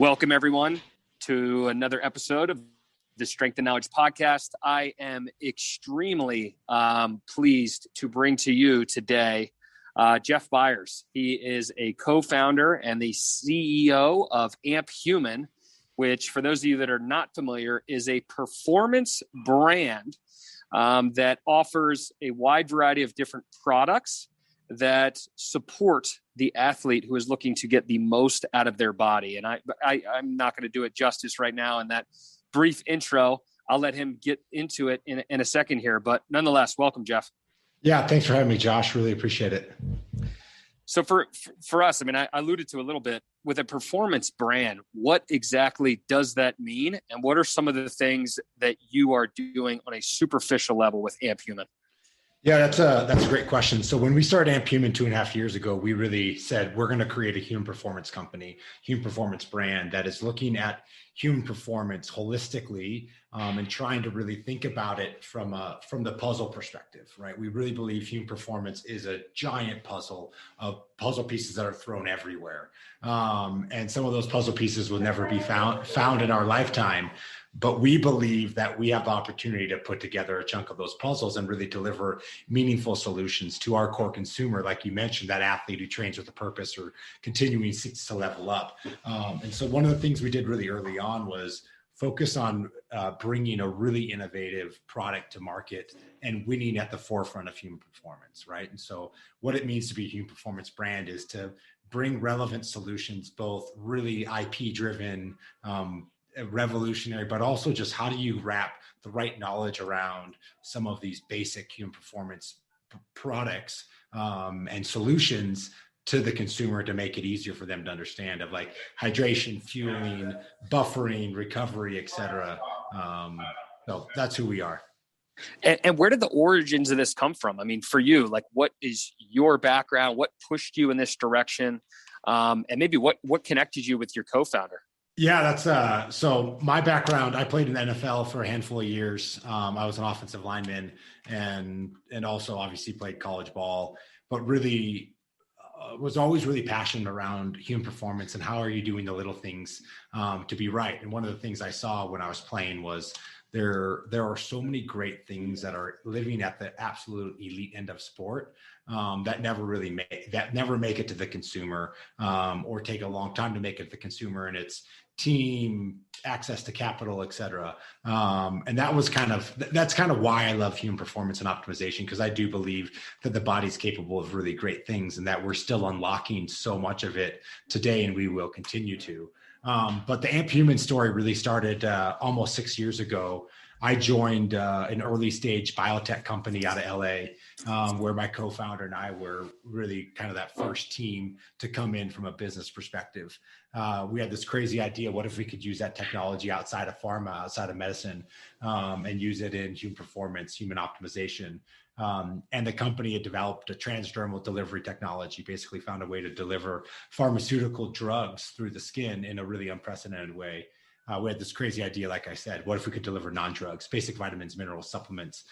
Welcome, everyone, to another episode of the Strength and Knowledge podcast. I am extremely pleased to bring to you today Jeff Byers. He is a co-founder and the CEO of Amp Human, which, for those of you that are not familiar, is a performance brand that offers a wide variety of different products that support the athlete who is looking to get the most out of their body. And I'm not going to do it justice right now in that brief intro. I'll let him get into it in a second here. But nonetheless, welcome, Jeff. Yeah, thanks for having me, Josh. Really appreciate it. So for us, I mean, I alluded to a little bit with a performance brand. What exactly does that mean? And what are some of the things that you are doing on a superficial level with Amp Human? Yeah, that's a great question. So when we started Amp Human 2.5 years ago, we really said we're going to create a human performance company, human performance brand that is looking at human performance holistically and trying to really think about it from the puzzle perspective, right? We really believe human performance is a giant puzzle of puzzle pieces that are thrown everywhere, and some of those puzzle pieces will never be found in our lifetime. But we believe that we have the opportunity to put together a chunk of those puzzles and really deliver meaningful solutions to our core consumer, like you mentioned, that athlete who trains with a purpose or continuing seeks to level up. And so one of the things we did really early on was focus on bringing a really innovative product to market and winning at the forefront of human performance, right? And so what it means to be a human performance brand is to bring relevant solutions, both really IP-driven, revolutionary, but also just how do you wrap the right knowledge around some of these basic human performance products and solutions to the consumer to make it easier for them to understand, of like hydration, fueling, buffering, recovery, etc. So that's who we are. And where did the origins of this come from? I mean, for you, like, what is your background? What pushed you in this direction? And maybe what connected you with your co-founder? Yeah, that's so my background. I played in the NFL for a handful of years. I was an offensive lineman and also obviously played college ball, but really was always really passionate around human performance and how are you doing the little things to be right. And one of the things I saw when I was playing was there are so many great things that are living at the absolute elite end of sport that never make it to the consumer or take a long time to make it to the consumer, and it's team, access to capital, et cetera. And that's kind of why I love human performance and optimization, because I do believe that the body's capable of really great things and that we're still unlocking so much of it today, and we will continue to. But the Amp Human story really started almost 6 years ago. I joined an early stage biotech company out of LA, where my co-founder and I were really kind of that first team to come in from a business perspective. We had this crazy idea: what if we could use that technology outside of pharma, outside of medicine, and use it in human performance, human optimization? And the company had developed a transdermal delivery technology, basically found a way to deliver pharmaceutical drugs through the skin in a really unprecedented way. We had this crazy idea, like I said, what if we could deliver non-drugs, basic vitamins, minerals, supplements,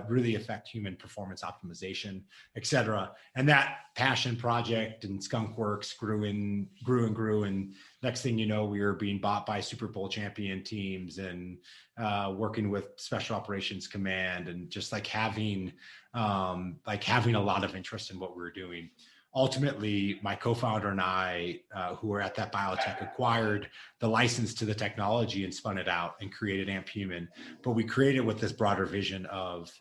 really affect human performance optimization, et cetera. And that passion project and Skunk Works grew and grew. And next thing you know, we were being bought by Super Bowl champion teams and working with Special Operations Command, and just having a lot of interest in what we were doing. Ultimately, my co-founder and I, who were at that biotech, acquired the license to the technology and spun it out and created Amp Human. But we created with this broader vision of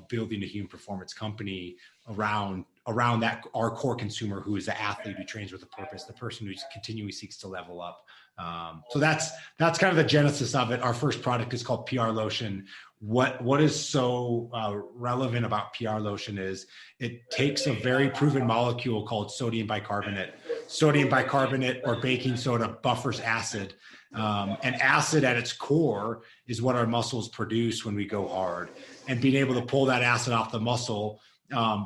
building a human performance company around that our core consumer, who is the athlete who trains with a purpose, the person who continually seeks to level up. So that's kind of the genesis of it. Our first product is called PR Lotion. What is so relevant about PR Lotion is it takes a very proven molecule called sodium bicarbonate. Sodium bicarbonate, or baking soda, buffers acid. And acid at its core is what our muscles produce when we go hard. And being able to pull that acid off the muscle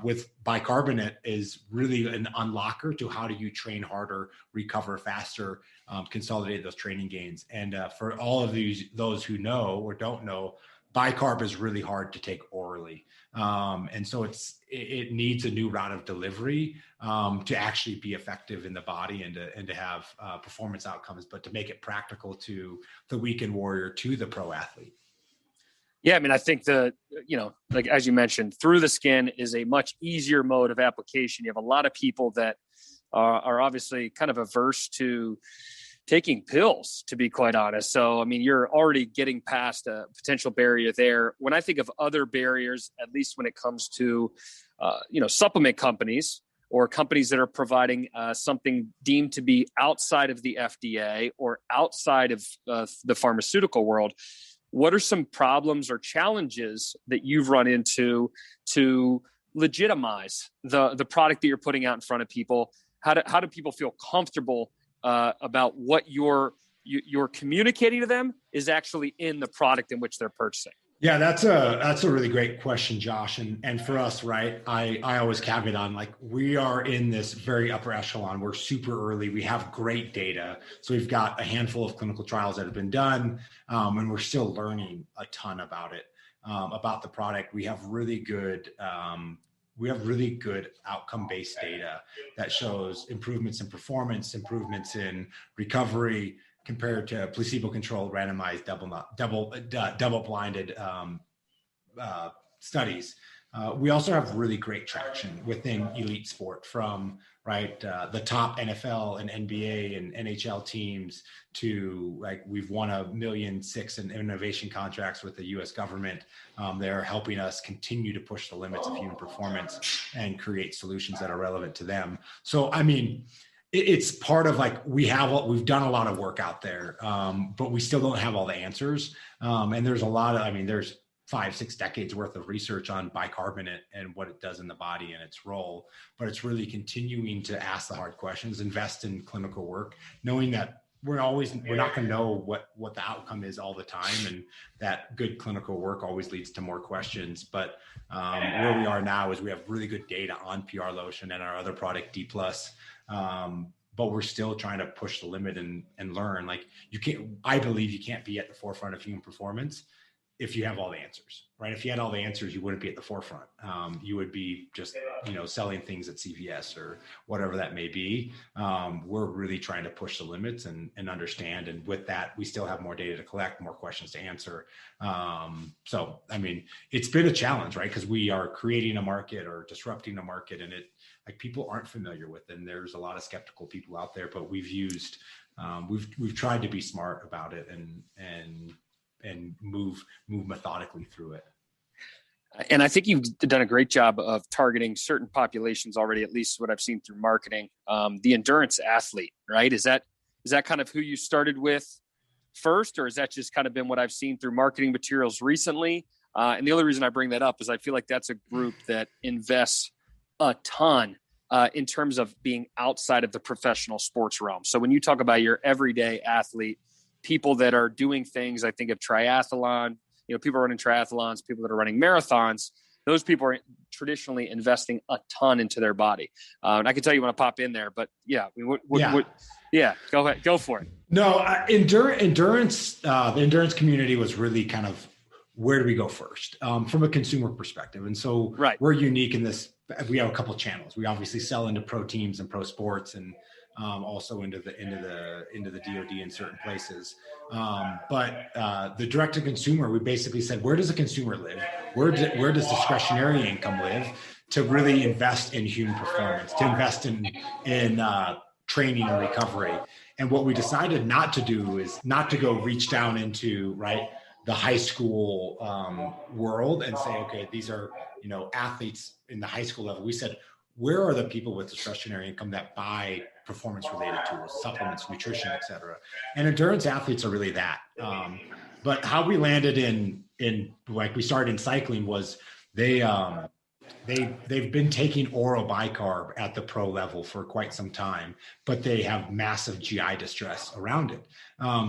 with bicarbonate is really an unlocker to how do you train harder, recover faster, consolidate those training gains. And for all of those who know or don't know, bicarb is really hard to take orally. And so it needs a new route of delivery to actually be effective in the body and to have performance outcomes, but to make it practical to the weekend warrior, to the pro athlete. Yeah, I mean, I think like as you mentioned, through the skin is a much easier mode of application. You have a lot of people that are obviously kind of averse to taking pills, to be quite honest. So, I mean, you're already getting past a potential barrier there. When I think of other barriers, at least when it comes to, supplement companies or companies that are providing something deemed to be outside of the FDA or outside of the pharmaceutical world, what are some problems or challenges that you've run into to legitimize the product that you're putting out in front of people? How do people feel comfortable about what you're communicating to them is actually in the product in which they're purchasing? Yeah, that's a really great question, Josh. And for us, right, I always caveat on, like, we are in this very upper echelon. We're super early. We have great data. So we've got a handful of clinical trials that have been done, and we're still learning a ton about it, about the product. We have really good outcome-based data that shows improvements in performance, improvements in recovery, compared to placebo-controlled, randomized, double-blinded studies. We also have really great traction within elite sport, from the top NFL and NBA and NHL teams to, like, we've won $1.6 million in innovation contracts with the U.S. government. They're helping us continue to push the limits of human performance and create solutions that are relevant to them. So, I mean, it's part of, like, we've done a lot of work out there, but we still don't have all the answers. And there's there's 5-6 decades worth of research on bicarbonate and what it does in the body and its role, but it's really continuing to ask the hard questions, invest in clinical work, knowing that we're not going to know what the outcome is all the time. And that good clinical work always leads to more questions. But where we are now is we have really good data on PR Lotion and our other product, D+. But we're still trying to push the limit and learn. Like, I believe you can't be at the forefront of human performance if you have all the answers, right? If you had all the answers, you wouldn't be at the forefront. You would be just, selling things at CVS or whatever that may be. We're really trying to push the limits and understand. And with that, we still have more data to collect, more questions to answer. So, I mean, it's been a challenge, right? Because we are creating a market or disrupting a market, and people aren't familiar with it. And there's a lot of skeptical people out there, but we've tried to be smart about it and move methodically through it. And I think you've done a great job of targeting certain populations already, at least what I've seen through marketing. The endurance athlete, right? Is that kind of who you started with first, or has that just kind of been what I've seen through marketing materials recently? And the only reason I bring that up is I feel like that's a group that invests a ton in terms of being outside of the professional sports realm. So when you talk about your everyday athlete, people that are doing things, I think of triathlon, people running triathlons, people that are running marathons, those people are traditionally investing a ton into their body. And I can tell you when I pop in there, but yeah, go ahead, go for it. No, endurance, the endurance community was really kind of, where do we go first from a consumer perspective? And so We're unique in this. We have a couple of channels. We obviously sell into pro teams and pro sports, and also into the DoD in certain places. But the direct to consumer, we basically said, where does a consumer live? Where does discretionary income live, to really invest in human performance, to invest in training and recovery? And what we decided not to do is not to go reach down into the high school world and say, okay, these are athletes in the high school level. We said, where are the people with discretionary income that buy performance-related tools, supplements, nutrition, et cetera? And endurance athletes are really that. But how we landed in we started in cycling was they've been taking oral bicarb at the pro level for quite some time, but they have massive GI distress around it.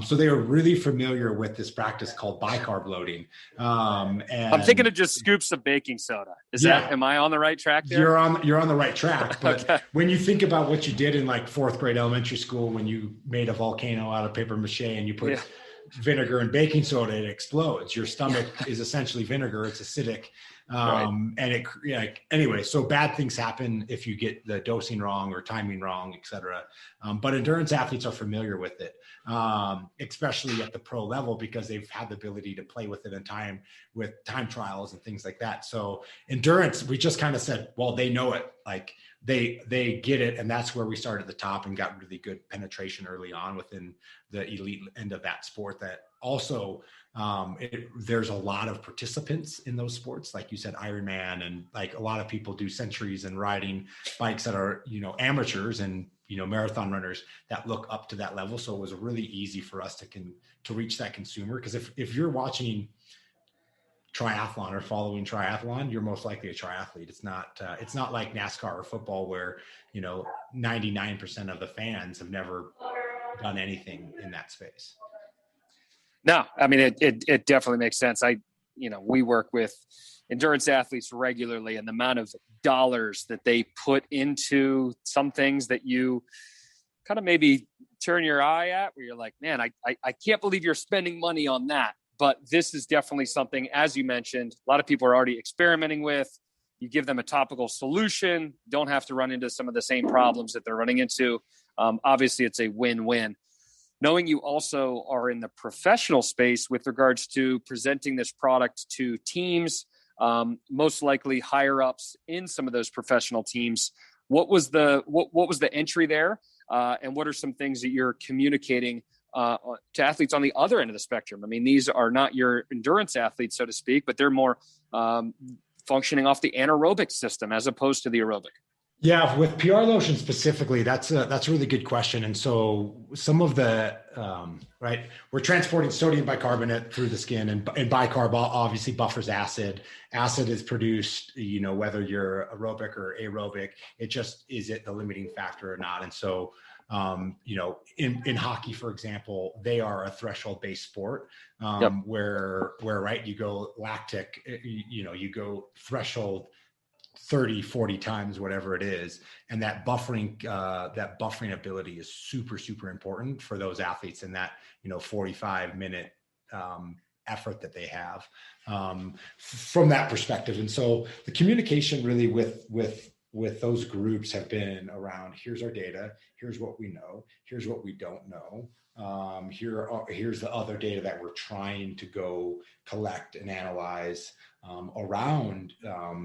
So they are really familiar with this practice called bicarb loading. And I'm thinking of just scoops of baking soda. Am I on the right track there? You're on the right track. But okay. When you think about what you did in 4th grade elementary school, when you made a volcano out of paper mache and you put vinegar and baking soda, it explodes. Your stomach is essentially vinegar. It's acidic. And anyway, so bad things happen if you get the dosing wrong or timing wrong, et cetera. But endurance athletes are familiar with it, especially at the pro level, because they've had the ability to play with it in time with time trials and things like that. So endurance, we just kind of said, well, they know it, like they get it. And that's where we started at the top and got really good penetration early on within the elite end of that sport. That also, there's a lot of participants in those sports, like you said, Ironman, and like a lot of people do centuries and riding bikes that are, amateurs and, marathon runners that look up to that level. So it was really easy for us to reach that consumer. Because if you're watching triathlon or following triathlon, you're most likely a triathlete. It's not like NASCAR or football where, 99% of the fans have never done anything in that space. No, I mean, it definitely makes sense. We work with endurance athletes regularly, and the amount of dollars that they put into some things that you kind of maybe turn your eye at, where you're like, man, I can't believe you're spending money on that. But this is definitely something, as you mentioned, a lot of people are already experimenting with. You give them a topical solution, don't have to run into some of the same problems that they're running into. Obviously, it's a win-win. Knowing you also are in the professional space with regards to presenting this product to teams, most likely higher ups in some of those professional teams, what was the entry there, and what are some things that you're communicating to athletes on the other end of the spectrum? I mean, these are not your endurance athletes, so to speak, but they're more functioning off the anaerobic system as opposed to the aerobic. Yeah, with PR lotion specifically, that's a really good question. And so some of the, we're transporting sodium bicarbonate through the skin, and bicarb obviously buffers acid. Acid is produced, whether you're aerobic or aerobic, it just, is it the limiting factor or not? And so, in hockey, for example, they are a threshold based sport, where, you go lactic, you go threshold 30, 40 times, whatever it is. And that buffering ability is super, super important for those athletes in that, 45-minute effort that they have from that perspective. And so the communication really with those groups have been around, here's our data, here's what we know, here's what we don't know. Here's the other data that we're trying to go collect and analyze around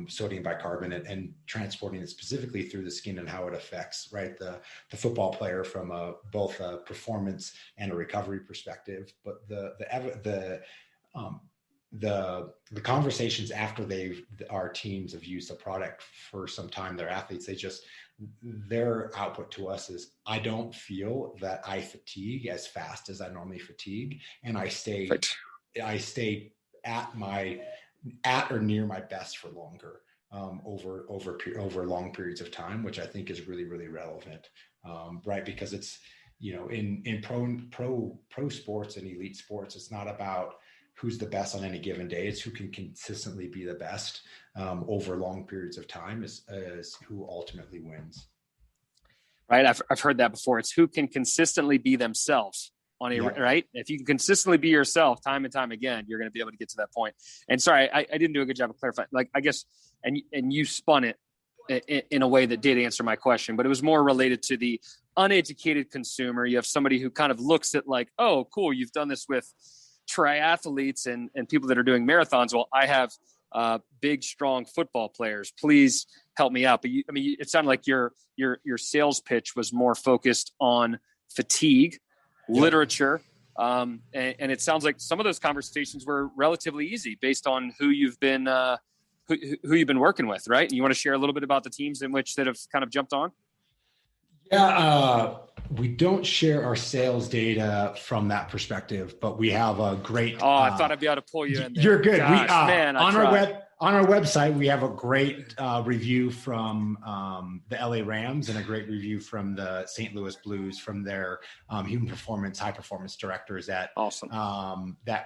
sodium bicarbonate and transporting it specifically through the skin and how it affects the football player from both a performance and a recovery perspective. But the conversations after our teams have used the product for some time, their athletes, their output to us is, I don't feel that I fatigue as fast as I normally fatigue. And I stay at or near my best for longer, over long periods of time, which I think is really, really relevant. Because it's, in pro sports and elite sports, it's not about who's the best on any given day. It's who can consistently be the best over long periods of time is who ultimately wins. Right. I've heard that before. It's who can consistently be themselves right. If you can consistently be yourself time and time again, you're going to be able to get to that point. And sorry, I didn't do a good job of clarifying, I guess, and you spun it in a way that did answer my question, but it was more related to the uneducated consumer. You have somebody who kind of looks at like, oh, cool, you've done this with triathletes and people that are doing marathons. Well, I have big, strong football players. Please help me out. But it sounded like your sales pitch was more focused on fatigue, literature, and it sounds like some of those conversations were relatively easy based on who you've been working with, right? And you want to share a little bit about the teams in which that have kind of jumped on? Yeah, we don't share our sales data from that perspective, but we have a great. Oh, I thought I'd be able to pull you in there. You're good. Gosh, On our website, we have a great review from the LA Rams and a great review from the St. Louis Blues from their human performance, high performance directors that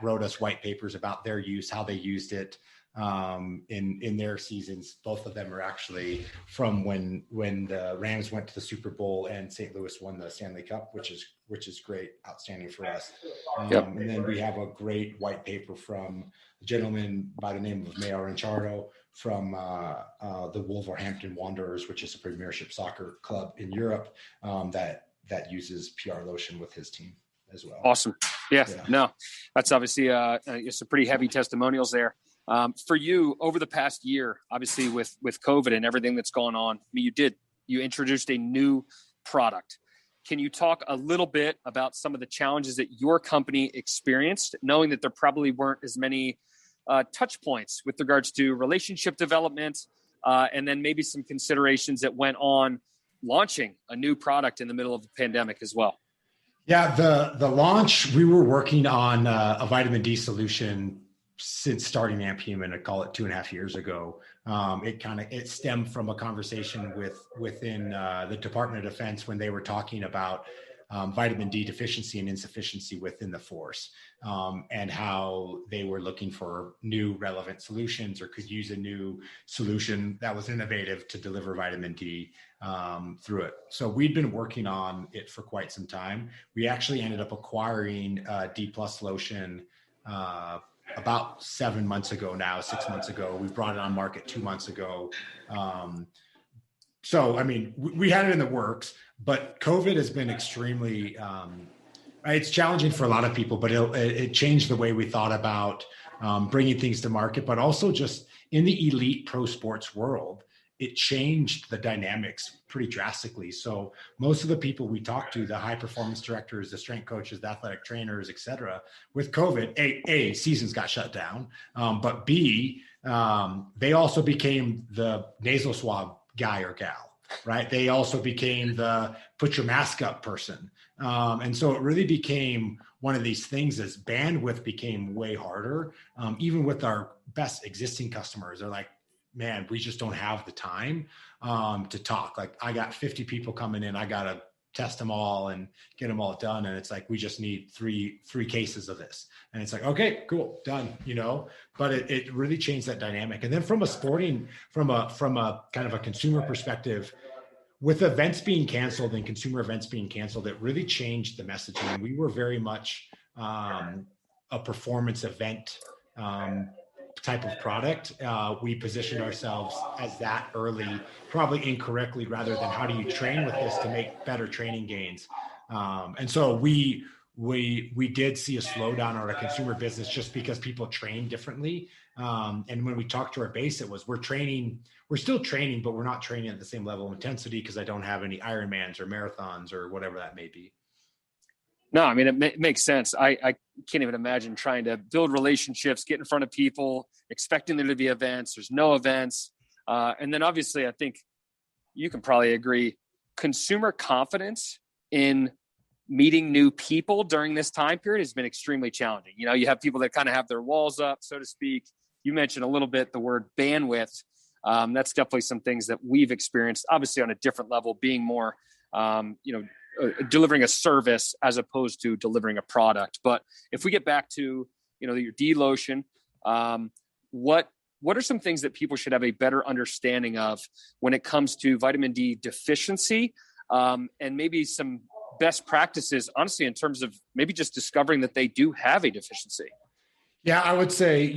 wrote us white papers about their use, how they used it. in their seasons. Both of them are actually from when the Rams went to the Super Bowl and St. Louis won the Stanley Cup, which is great, outstanding for us. And then we have a great white paper from a gentleman by the name of Mayor Anchardo from the Wolverhampton Wanderers, which is a Premiership soccer club in Europe, that uses PR lotion with his team as well. Awesome. Yeah. No, that's obviously some pretty heavy testimonials there. For you, over the past year, obviously with COVID and everything that's gone on, I mean, you introduced a new product. Can you talk a little bit about some of the challenges that your company experienced, knowing that there probably weren't as many touch points with regards to relationship development, and then maybe some considerations that went on launching a new product in the middle of the pandemic as well? Yeah, the launch, we were working on a vitamin D solution since starting Amp Human, I call it 2.5 years ago. It stemmed from a conversation within the Department of Defense when they were talking about vitamin D deficiency and insufficiency within the force, and how they were looking for new relevant solutions or could use a new solution that was innovative to deliver vitamin D through it. So we'd been working on it for quite some time. We actually ended up acquiring D Plus lotion about 7 months ago now, 6 months ago. We brought it on market 2 months ago. So, I mean, we had it in the works, but COVID has been extremely, it's challenging for a lot of people, but it changed the way we thought about bringing things to market, but also just in the elite pro sports world, it changed the dynamics pretty drastically. So most of the people we talk to, the high performance directors, the strength coaches, the athletic trainers, et cetera, with COVID, A, seasons got shut down, but B, they also became the nasal swab guy or gal, right? They also became the put your mask up person. And so it really became one of these things as bandwidth became way harder. Even with our best existing customers, they're like, man, we just don't have the time to talk. Like, I got 50 people coming in, I got to test them all and get them all done. And it's like, we just need three cases of this. And it's like, okay, cool, done, but it really changed that dynamic. And then from a kind of a consumer perspective, with events being canceled and consumer events being canceled, it really changed the messaging. We were very much a performance event type of product. We positioned ourselves as that early, probably incorrectly, rather than how do you train with this to make better training gains. And so we did see a slowdown on our consumer business just because people train differently. And when we talked to our base, it was, we're still training, but we're not training at the same level of intensity because I don't have any Ironmans or marathons or whatever that may be. No, I mean, it makes sense. I can't even imagine trying to build relationships, get in front of people, expecting there to be events. There's no events. And then obviously, I think you can probably agree, consumer confidence in meeting new people during this time period has been extremely challenging. You have people that kind of have their walls up, so to speak. You mentioned a little bit the word bandwidth. That's definitely some things that we've experienced, obviously on a different level, being more, delivering a service as opposed to delivering a product. But if we get back to, your D lotion, what are some things that people should have a better understanding of when it comes to vitamin D deficiency, and maybe some best practices, honestly, in terms of maybe just discovering that they do have a deficiency? Yeah, I would say,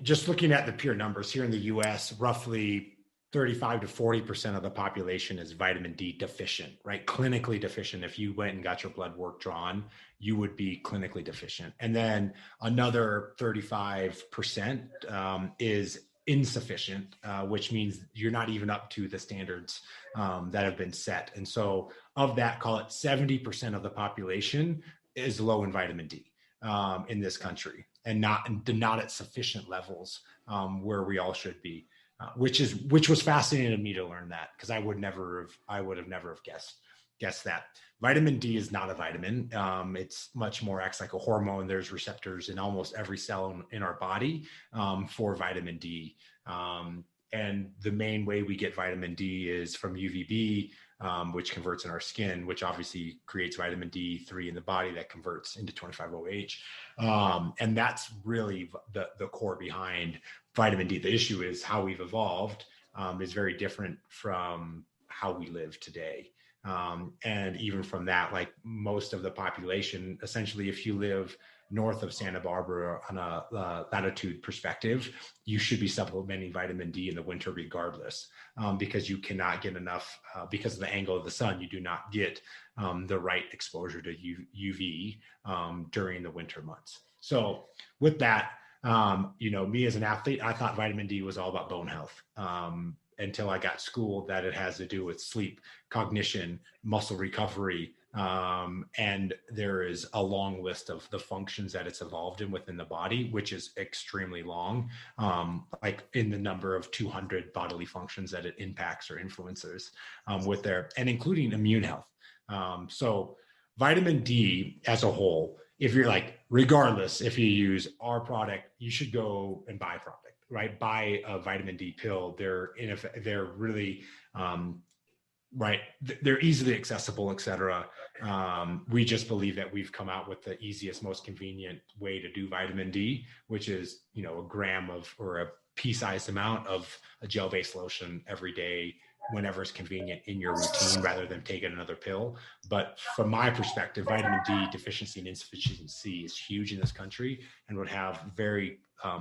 just looking at the pure numbers here in the US, roughly 35 to 40% of the population is vitamin D deficient, right? Clinically deficient. If you went and got your blood work drawn, you would be clinically deficient. And then another 35% is insufficient, which means you're not even up to the standards that have been set. And so of that, call it 70% of the population is low in vitamin D in this country, and not at sufficient levels where we all should be. Which was fascinating to me to learn that, because I would have never guessed that. Vitamin D is not a vitamin. It's much more acts like a hormone. There's receptors in almost every cell in our body for vitamin D. And the main way we get vitamin D is from UVB, which converts in our skin, which obviously creates vitamin D3 in the body that converts into 25-OH. And that's really the core behind vitamin D. The issue is how we've evolved is very different from how we live today. And even from that, like most of the population, essentially, if you live north of Santa Barbara on a latitude perspective, you should be supplementing vitamin D in the winter regardless, because you cannot get enough, because of the angle of the sun, you do not get the right exposure to UV during the winter months. So with that, me as an athlete, I thought vitamin D was all about bone health. Until I got schooled that it has to do with sleep, cognition, muscle recovery. And there is a long list of the functions that it's evolved in within the body, which is extremely long, like in the number of 200 bodily functions that it impacts or influences with there, and including immune health. So vitamin D as a whole, if you're like, regardless, if you use our product, you should go and buy a product. Right, buy a vitamin D pill. They're really right. They're easily accessible, et cetera. We just believe that we've come out with the easiest, most convenient way to do vitamin D, which is a gram of or a pea-sized amount of a gel-based lotion every day, whenever it's convenient in your routine, rather than taking another pill. But from my perspective, vitamin D deficiency and insufficiency is huge in this country and would have very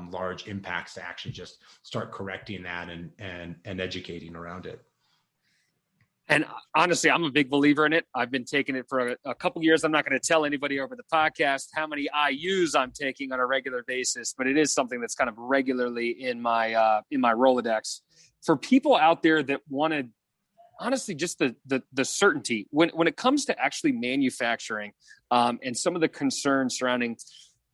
large impacts to actually just start correcting that and educating around it. And honestly, I'm a big believer in it. I've been taking it for a couple years. I'm not going to tell anybody over the podcast how many IUs I'm taking on a regular basis, but it is something that's kind of regularly in my Rolodex. For people out there that wanted, honestly, just the certainty when it comes to actually manufacturing and some of the concerns surrounding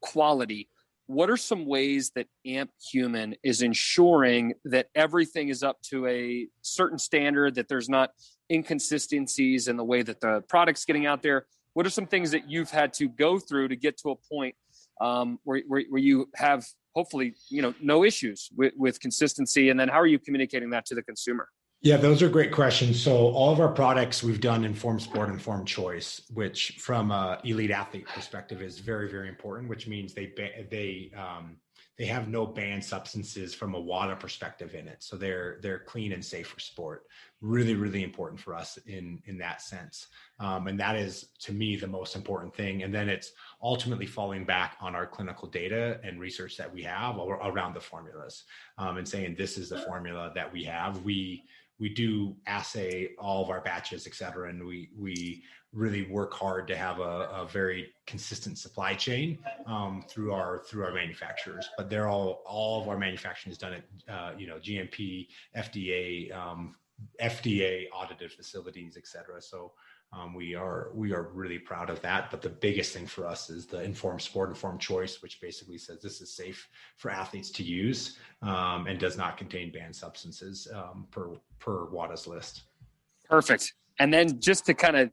quality, what are some ways that AMP Human is ensuring that everything is up to a certain standard, that there's not inconsistencies in the way that the product's getting out there? What are some things that you've had to go through to get to a point where you have hopefully, no issues with consistency? And then how are you communicating that to the consumer? Yeah, those are great questions. So all of our products we've done informed sport, informed choice, which from a elite athlete perspective is very, very important, which means they have no banned substances from a WADA perspective in it. So they're clean and safe for sport. Really, really important for us in that sense. And that is, to me, the most important thing. And then it's ultimately falling back on our clinical data and research that we have around the formulas, and saying, this is the formula that we have. We do assay all of our batches, et cetera. And we really work hard to have a very consistent supply chain through our manufacturers. But they're all of our manufacturing is done at GMP, FDA audited facilities, et cetera. So we are really proud of that. But the biggest thing for us is the informed sport, informed choice, which basically says this is safe for athletes to use and does not contain banned substances per WADA's list. Perfect. And then just to kind of,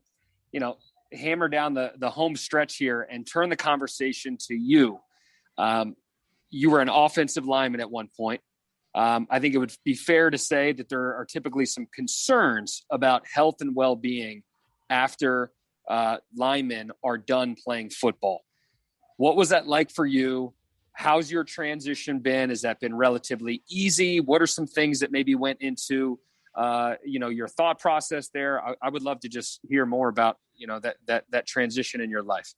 hammer down the home stretch here and turn the conversation to you. You were an offensive lineman at one point. I think it would be fair to say that there are typically some concerns about health and well-being after linemen are done playing football. What was that like for you? How's your transition been? Has that been relatively easy? What are some things that maybe went into your thought process there? I would love to just hear more about that transition in your life.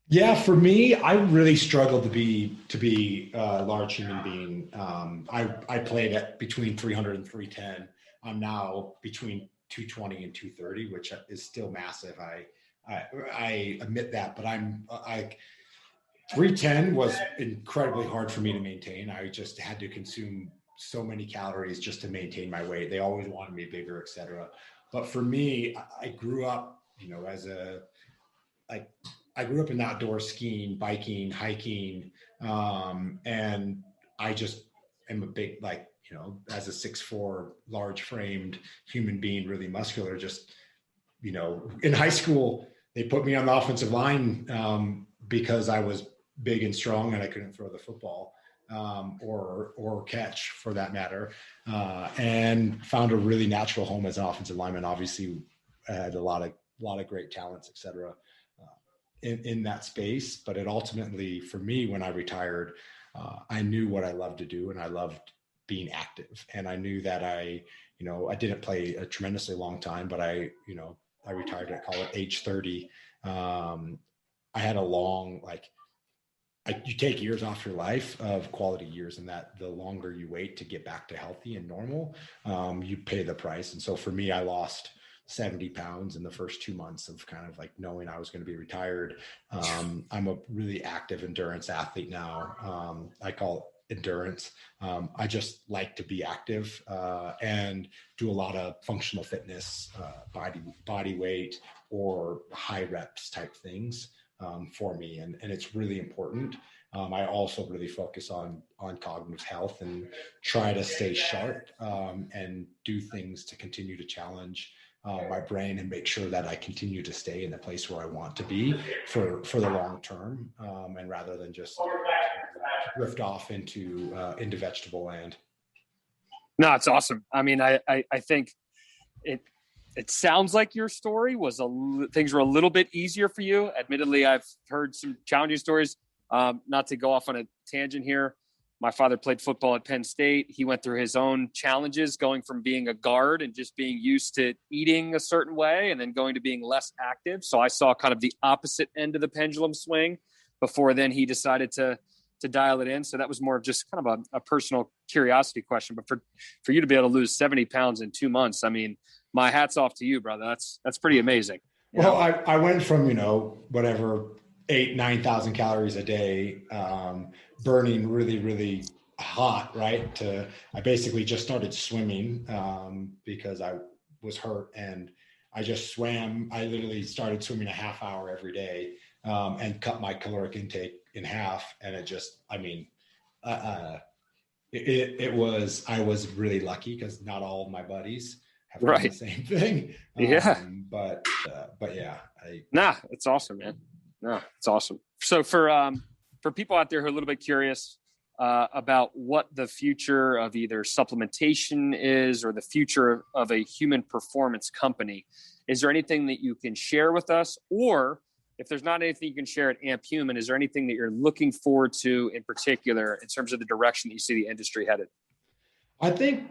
Yeah, for me, I really struggled to be a large human being. I played at between 300 and 310. I'm now between 220 and 230, which is still massive. I admit that, but 310 was incredibly hard for me to maintain. I just had to consume so many calories just to maintain my weight. They always wanted me bigger, et cetera. But for me, I grew up, I grew up in outdoor skiing, biking, hiking. And I just am a big, as a 6'4", large framed human being, really muscular, in high school, they put me on the offensive line because I was big and strong and I couldn't throw the football or catch for that matter, and found a really natural home as an offensive lineman. Obviously, I had a lot of great talents, et cetera, in that space. But it ultimately, for me, when I retired, I knew what I loved to do, and I loved being active. And I knew that I didn't play a tremendously long time, but I retired at call it age 30. I had a long, you take years off your life of quality years, and that the longer you wait to get back to healthy and normal, you pay the price. And so for me, I lost 70 pounds in the first 2 months of kind of like knowing I was going to be retired. I'm a really active endurance athlete now. I call it endurance. I just like to be active and do a lot of functional fitness, body weight or high reps type things for me. And it's really important. I also really focus on cognitive health and try to stay sharp and do things to continue to challenge my brain and make sure that I continue to stay in the place where I want to be for the long term, and rather than just drift off into vegetable land. No, it's awesome. I mean, I think it sounds like your story was things were a little bit easier for you. Admittedly, I've heard some challenging stories. Not to go off on a tangent here. My father played football at Penn State. He went through his own challenges going from being a guard and just being used to eating a certain way and then going to being less active. So I saw kind of the opposite end of the pendulum swing before then he decided to dial it in. So that was more of just kind of a personal curiosity question. But for you to be able to lose 70 pounds in 2 months, I mean, my hat's off to you, brother. That's pretty amazing. Well, I went from, whatever, 9,000 calories a day, burning really, really hot, right? I basically just started swimming because I was hurt, and I just swam. I literally started swimming a half hour every day and cut my caloric intake in half. And I was really lucky because not all of my buddies have done the same thing. But yeah. It's awesome, man. No, it's awesome. So for people out there who are a little bit curious about what the future of either supplementation is or the future of a human performance company, is there anything that you can share with us? Or if there's not anything you can share at Amp Human, is there anything that you're looking forward to in particular in terms of the direction that you see the industry headed? I think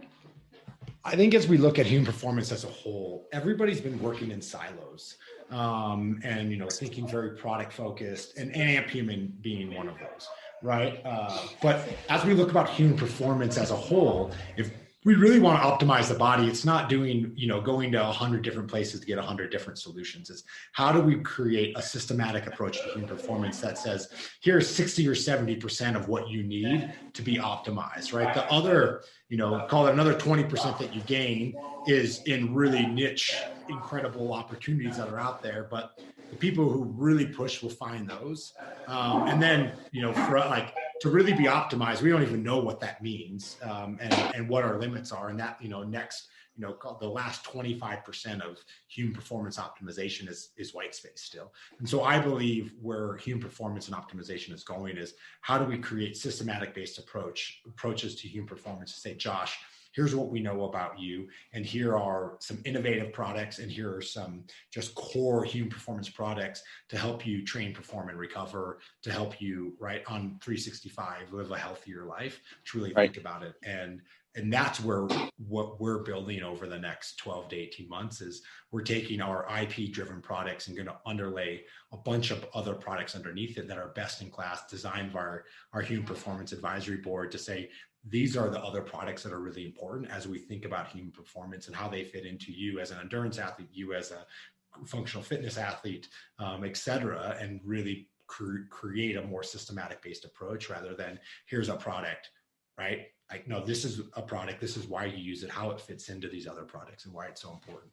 as we look at human performance as a whole, everybody's been working in silos. And thinking very product focused, and Amp Human being one of those, right? But as we look about human performance as a whole, if we really want to optimize the body, it's not doing, going to 100 different places to get 100 different solutions. It's how do we create a systematic approach to human performance that says, here's 60 or 70% of what you need to be optimized, right? The other, call it another 20% that you gain is in really niche, incredible opportunities that are out there. But the people who really push will find those. And then, for to really be optimized, we don't even know what that means and what our limits are. And that, next, the last 25% of human performance optimization is white space still. And so I believe where human performance and optimization is going is how do we create systematic based approaches to human performance to say, Josh, here's what we know about you. And here are some innovative products. And here are some just core human performance products to help you train, perform, and recover, to help you, right, on 365, live a healthier life, truly think about it. And that's where what we're building over the next 12 to 18 months is we're taking our IP driven products and going to underlay a bunch of other products underneath it that are best in class, designed by our human performance advisory board to say, these are the other products that are really important as we think about human performance and how they fit into you as an endurance athlete, you as a functional fitness athlete, et cetera, and really create a more systematic based approach rather than here's a product, right? Like, no, this is a product. This is why you use it, how it fits into these other products and why it's so important.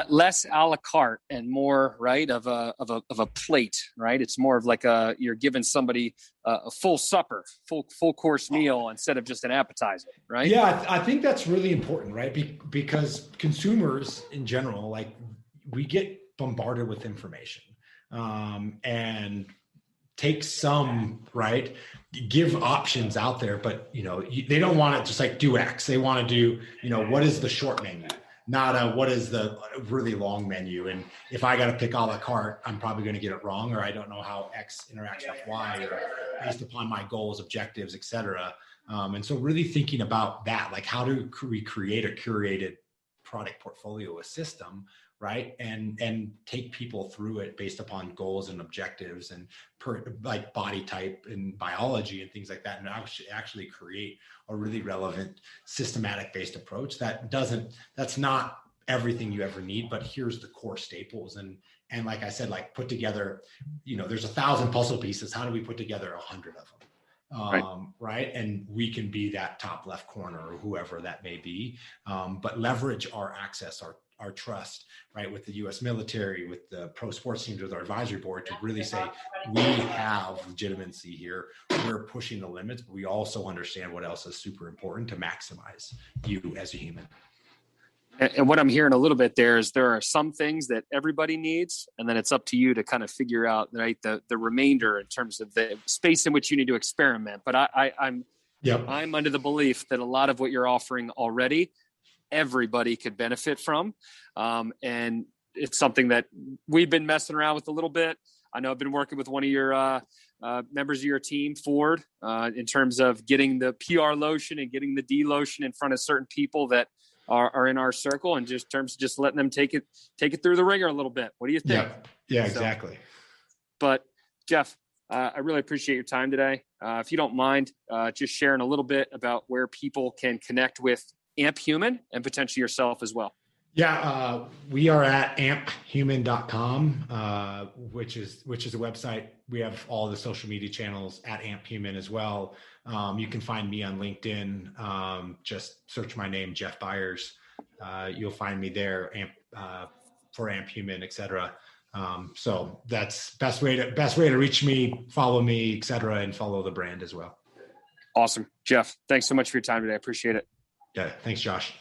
Less a la carte and more, right, of a plate, right? It's more of like you're giving somebody a full supper, full course meal instead of just an appetizer, right? Yeah, I think that's really important, right? Because consumers in general, we get bombarded with information and take some, right? Give options out there, but they don't want to just do X. They want to do, what is the short menu? Not what is the really long menu. And if I got to pick a la carte, I'm probably going to get it wrong, or I don't know how X interacts with Y, based upon my goals, objectives, et cetera. And so really thinking about that, like how do we create a curated product portfolio, a system, right? And take people through it based upon goals and objectives and like body type and biology and things like that. And actually create a really relevant systematic based approach that's not everything you ever need, but here's the core staples. And like I said, like put together, there's 1,000 puzzle pieces. How do we put together 100 of them? Right. And we can be that top left corner or whoever that may be. But leverage our access, our trust, right, with the U.S. military, with the pro sports teams, with our advisory board to really say, we have legitimacy here. We're pushing the limits, but we also understand what else is super important to maximize you as a human. And what I'm hearing a little bit there is there are some things that everybody needs, and then it's up to you to kind of figure out, right, the remainder in terms of the space in which you need to experiment. But I'm under the belief that a lot of what you're offering already, everybody could benefit from. And it's something that we've been messing around with a little bit. I know I've been working with one of your members of your team, Ford, in terms of getting the PR lotion and getting the D lotion in front of certain people that are in our circle, and just terms of just letting them take it through the ringer a little bit. What do you think? Yeah, exactly. But Jeff, I really appreciate your time today. If you don't mind, just sharing a little bit about where people can connect with Amp Human and potentially yourself as well. Yeah, we are at amphuman.com, which is a website. We have all the social media channels at Amp Human as well. You can find me on LinkedIn. Just search my name, Jeff Byers. You'll find me there, for Amp Human, et cetera. So that's best way to reach me, follow me, et cetera, and follow the brand as well. Awesome. Jeff, thanks so much for your time today. I appreciate it. Yeah. Thanks, Josh.